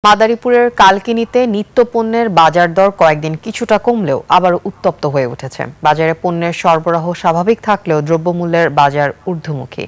মাদারীপুরের কালকিনিতে নিত্যপণ্যের বাজার দর কয়েকদিন কিছুটা কমলেও আবার উত্তপ্ত হয়ে উঠেছে। বাজারে পণ্যের সরবরাহ স্বাভাবিক থাকলেও দ্রব্যমূল্যের বাজার ঊর্ধ্বমুখী।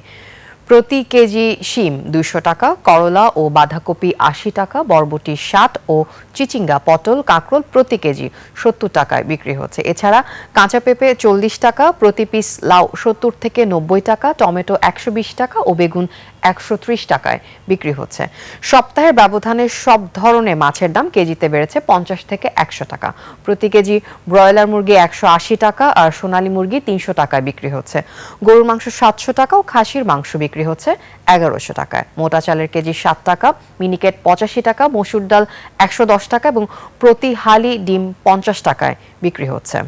প্রতি কেজি শিম 200 টাকা, করলা ও বাঁধাকপি 80 টাকা, বরবটি 60 ও চিচিঙ্গা, পটল, কাঁকরোল প্রতি কেজি 70 টাকায় বিক্রি হচ্ছে। এছাড়া কাঁচা পেঁপে 40 টাকা, প্রতি পিস লাউ 70 থেকে 90 টাকা, টমেটো 120 টাকা ও বেগুন 130 টাকায় বিক্রি হচ্ছে। সপ্তাহের ব্যবধানে সব ধরনের মাছের দাম কেজিতে বেড়েছে 50 থেকে 100 টাকা। প্রতি কেজি ব্রয়লার মুরগি 180 টাকা আর সোনালী মুরগি 300 টাকায় বিক্রি হচ্ছে। গরুর মাংস 700 টাকা ও খাসির মাংস বিক্রি হচ্ছে 1100 টাকায়। মোটা চালের কেজি 7 টাকা, মিনিকেট 85 টাকা, মসুর ডাল 110 টাকা এবং প্রতি হালি ডিম 50 টাকায় বিক্রি হচ্ছে।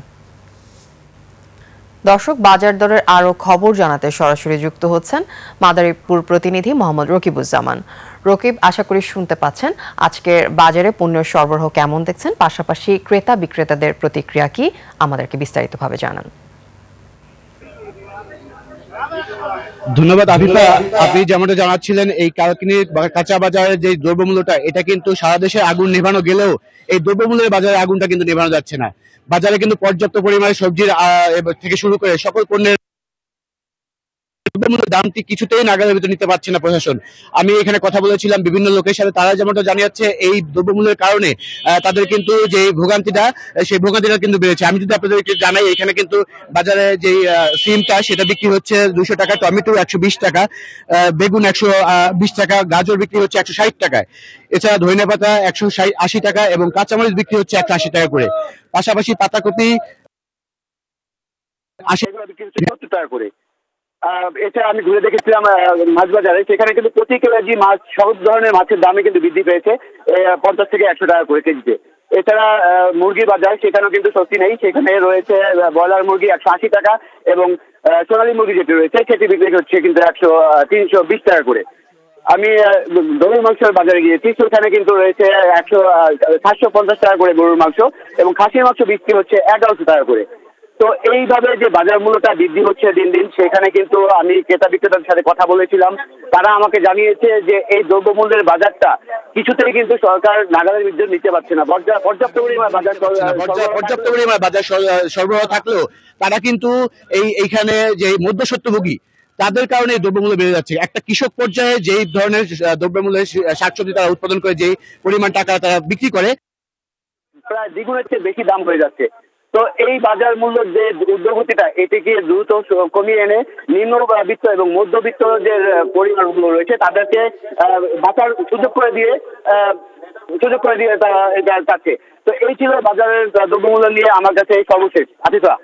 দর্শক, বাজার দরের আরো খবর জানাতে সরাসরি যুক্ত হচ্ছেন মাদারীপুর প্রতিনিধি মোহাম্মদ রকিবুজ্জামান। রকিব, আশা করি শুনতে পাচ্ছেন। আজকের বাজারে পণ্যের সরবরাহ কেমন দেখছেন, পাশাপাশি ক্রেতা বিক্রেতাদের প্রতিক্রিয়া কি, আমাদেরকে বিস্তারিতভাবে জানান। ধন্যবাদ আফিফা। আপনি যেমনটা জানাচ্ছিলেন, এই কালকিনির কাঁচা বাজারের যে দ্রব্যমূল্যটা, এটা কিন্তু সারা দেশে আগুন নেভানো গেলেও এই দ্রব্যমূল্যের বাজারে আগুনটা কিন্তু নেভানো যাচ্ছে না। বাজারে কিন্তু পর্যাপ্ত পরিমাণে সবজির থেকে শুরু করে সকল পণ্যের দ্রব্যমূল্যের দামটি কিছুতেই নাগালের ভিতর নিতে পারছে না প্রশাসন। আমি এখানে কথা বলেছিলাম বিভিন্ন লোকের সাথে, তারা যেমনটা জানিয়েছে এই দ্রব্যমূল্যের কারণে তাদের কিন্তু যে ভোগান্তিটা, সেই ভোগান্তিটা কিন্তু বেড়েছে। আমি যদি আপনাদেরকে জানাই, এখানে কিন্তু বাজারে যে সিমটা সেটা বিক্রি হচ্ছে 200 টাকা, টমেটো 120 টাকা, বেগুন 120 টাকা, গাজর বিক্রি হচ্ছে 160 টাকায়। এছাড়া ধনিয়া পাতা 180 টাকা এবং কাঁচামরিচ বিক্রি হচ্ছে 180 টাকা করে। পাশাপাশি পাতাকপি 80 টাকা বিক্রি হচ্ছে 70 টাকা করে। এছাড়া আমি ঘুরে দেখেছিলাম মাছ বাজারে, সেখানে কিন্তু প্রতি কেজি মাছ সব ধরনের মাছের দামে কিন্তু বৃদ্ধি পেয়েছে 50 থেকে 100 টাকা করে কেজিতে। এছাড়া মুরগি বাজার, সেখানেও কিন্তু স্বস্তি নেই। সেখানে রয়েছে ব্রয়লার মুরগি 180 টাকা এবং সোনালী মুরগি যেটি রয়েছে সেটি বিক্রি হচ্ছে কিন্তু 320 টাকা করে। আমি গরুর মাংসের বাজারে গিয়েছি, সেখানে কিন্তু রয়েছে 750 টাকা করে গরুর মাংস এবং খাসির মাংস বিক্রি হচ্ছে 1100 টাকা করে। তো এইভাবে যে বাজার মূল্যটা বৃদ্ধি হচ্ছে দিন দিন, সেখানে কিন্তু আমি ক্রেতা বিক্রেতাদের সাথে কথা বলেছিলাম। তারা আমাকে জানিয়েছে যে এই দ্রব্যমূল্যের বাজারটা কিছুতেই কিন্তু সরকার নাগালের ভিতর নিতে পারছে না। পর্যাপ্ত পরিমাণ বাজার সরবরাহ থাকলেও তারা কিন্তু এইখানে যে মধ্যস্বত্বভোগী, তাদের কারণে দ্রব্যমূল্য বেড়ে যাচ্ছে। একটা কৃষক পর্যায়ে যেই ধরনের দ্রব্যমূল্যের শাকসবজি তারা উৎপাদন করে, যেই পরিমাণ টাকা তারা বিক্রি করে, প্রায় দ্বিগুণের চেয়ে বেশি দাম হয়ে যাচ্ছে। তো এই বাজার মূল্যের যে ঊর্ধ্বগতিটা, এটিকে দ্রুত কমিয়ে এনে নিম্নবিত্ত এবং মধ্যবিত্ত যে পরিবারগুলো রয়েছে তাদেরকে বাঁচার সুযোগ করে দিয়ে তারা চাচ্ছে। তো এই ছিল বাজারের দ্রব্যমূল্য নিয়ে আমার কাছে সর্বশেষ। আতিফা।